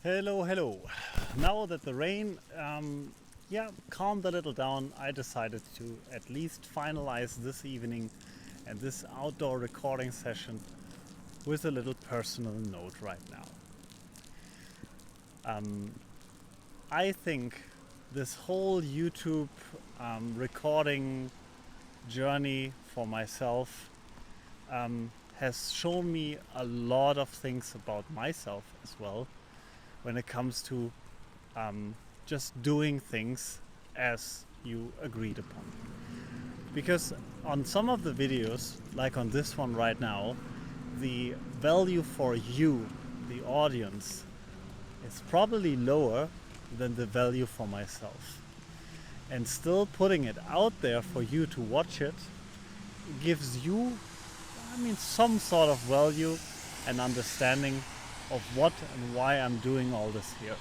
Hello, hello. Now that the rain calmed a little down, I decided to at least finalize this evening and this outdoor recording session with a little personal note right now. I think this whole YouTube recording journey for myself has shown me a lot of things about myself as well, when it comes to just doing things as you agreed upon. Because on some of the videos, like on this one right now, the value for you, the audience, is probably lower than the value for myself. And still putting it out there for you to watch it gives you, some sort of value and understanding of what and why I'm doing all this here.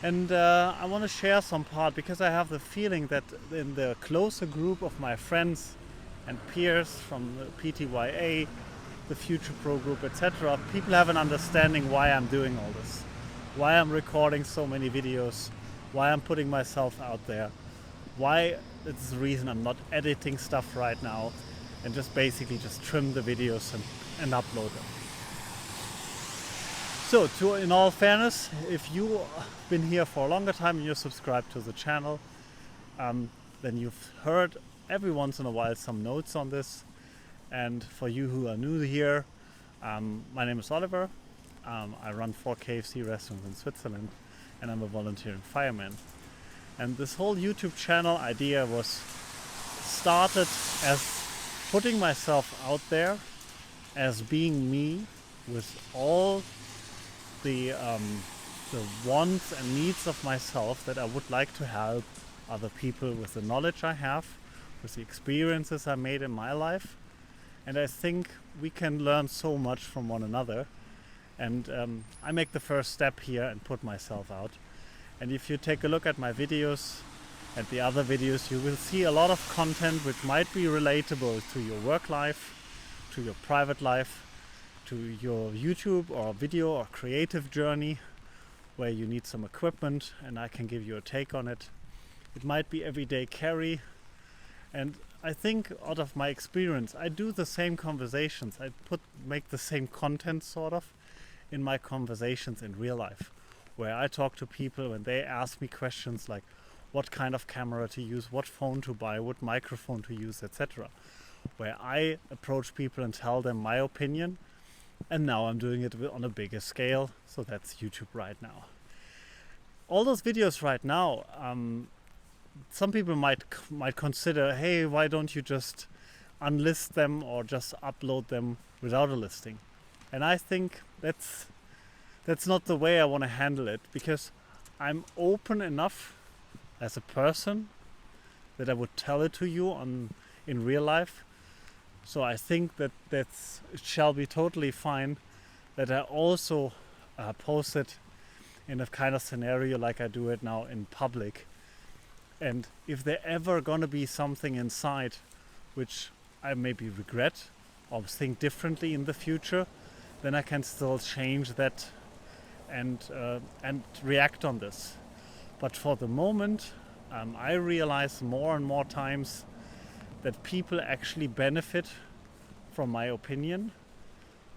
And I want to share some part because I have the feeling that in the closer group of my friends and peers from the PTYA, the Future Pro group, etc., people have an understanding why I'm doing all this, why I'm recording so many videos, why I'm putting myself out there, why it's the reason I'm not editing stuff right now and just basically just trim the videos and upload them. So, in all fairness, if you've been here for a longer time and you're subscribed to the channel, then you've heard every once in a while some notes on this. And for you who are new here, my name is Oliver. I run 4 KFC restaurants in Switzerland, and I'm a volunteering fireman. And this whole YouTube channel idea was started as putting myself out there as being me with all the wants and needs of myself, that I would like to help other people with the knowledge I have, with the experiences I made in my life. And I think we can learn so much from one another. And I make the first step here and put myself out. And if you take a look at my videos and the other videos, you will see a lot of content which might be relatable to your work life, to your private life, to your YouTube or video or creative journey, where you need some equipment and I can give you a take on it. It might be everyday carry, and I think out of my experience I do the same conversations, make the same content sort of in my conversations in real life, where I talk to people when they ask me questions like what kind of camera to use, what phone to buy, what microphone to use, etc., where I approach people and tell them my opinion. And now I'm doing it on a bigger scale, so that's YouTube right now. All those videos right now, some people might consider, hey, why don't you just unlist them or just upload them without a listing? And I think that's not the way I want to handle it, because I'm open enough as a person that I would tell it to you in real life. So I think that it shall be totally fine that I also post it in a kind of scenario like I do it now in public. And if there ever gonna be something inside which I maybe regret or think differently in the future, then I can still change that and react on this. But for the moment, I realize more and more times that people actually benefit from my opinion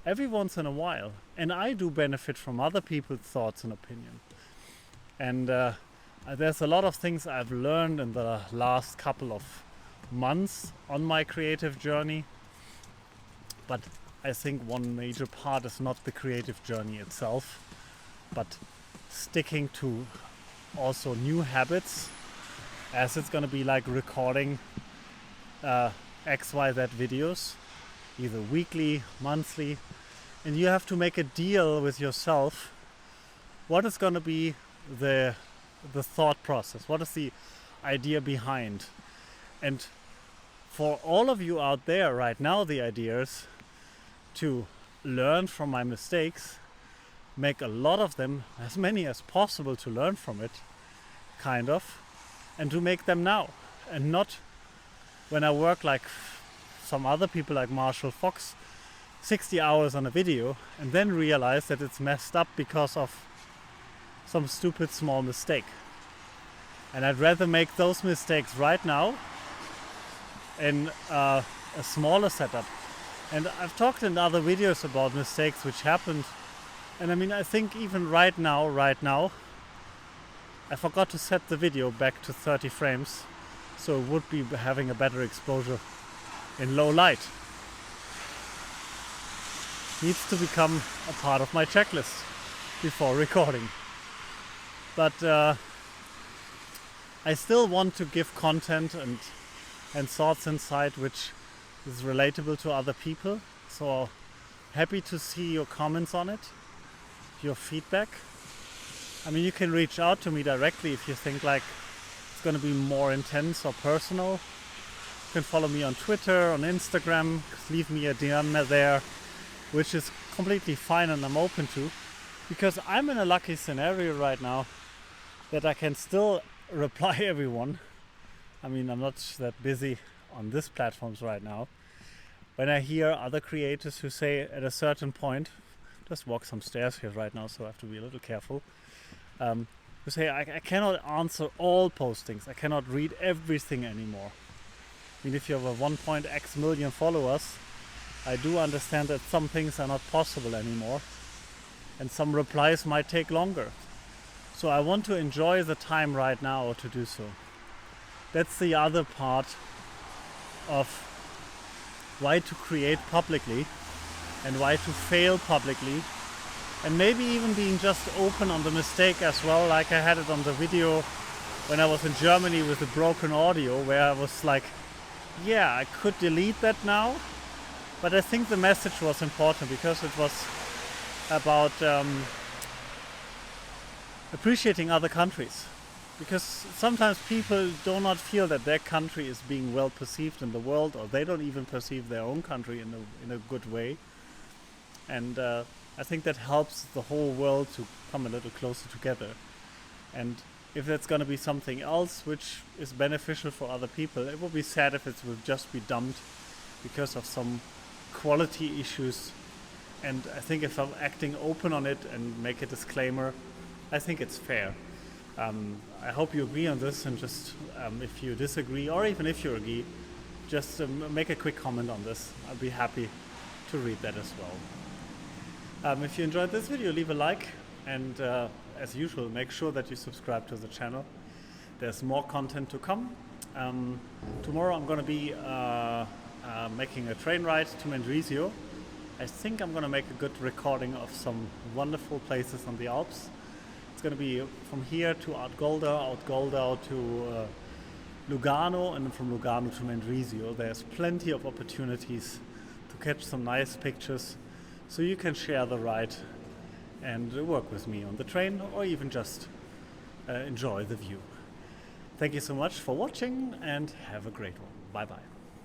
every once in a while, and I do benefit from other people's thoughts and opinion. And there's a lot of things I've learned in the last couple of months on my creative journey, but I think one major part is not the creative journey itself, but sticking to also new habits, as it's gonna be like recording XYZ videos, either weekly, monthly, and you have to make a deal with yourself. What is going to be the thought process? What is the idea behind? And for all of you out there right now, the idea is to learn from my mistakes, make a lot of them, as many as possible to learn from it, kind of, and to make them now, and not when I work like some other people like Marshall Fox 60 hours on a video and then realize that it's messed up because of some stupid small mistake. And I'd rather make those mistakes right now in a smaller setup. And I've talked in other videos about mistakes which happened, and I mean, I think even right now, I forgot to set the video back to 30 frames, so it would be having a better exposure in low light. Needs to become a part of my checklist before recording. But I still want to give content and thoughts inside which is relatable to other people. So happy to see your comments on it, your feedback. I mean, you can reach out to me directly if you think like it's going to be more intense or personal. You can follow me on Twitter, on Instagram, leave me a DM there, which is completely fine and I'm open to, because I'm in a lucky scenario right now that I can still reply everyone. I mean, I'm not that busy on these platforms right now. When I hear other creators who say at a certain point, just walk some stairs here right now, so I have to be a little careful, who say I cannot answer all postings, I cannot read everything anymore. I mean, if you have a 1.x million followers, I do understand that some things are not possible anymore and some replies might take longer. So I want to enjoy the time right now to do so. That's the other part of why to create publicly and why to fail publicly, and maybe even being just open on the mistake as well, like I had it on the video when I was in Germany with the broken audio, where I was like, yeah, I could delete that now. But I think the message was important because it was about appreciating other countries. Because sometimes people do not feel that their country is being well perceived in the world, or they don't even perceive their own country in a good way. And I think that helps the whole world to come a little closer together. And if that's going to be something else which is beneficial for other people, it would be sad if it would just be dumped because of some quality issues. And I think if I'm acting open on it and make a disclaimer, I think it's fair. I hope you agree on this, and just if you disagree, or even if you agree, just make a quick comment on this. I'll be happy to read that as well. If you enjoyed this video, leave a like, and as usual, make sure that you subscribe to the channel. There's more content to come. Tomorrow I'm going to be making a train ride to Mendrisio. I think I'm going to make a good recording of some wonderful places on the Alps. It's going to be from here to Outgoldau to Lugano, and from Lugano to Mendrisio. There's plenty of opportunities to catch some nice pictures, so you can share the ride and work with me on the train, or even just enjoy the view. Thank you so much for watching, and have a great one. Bye bye.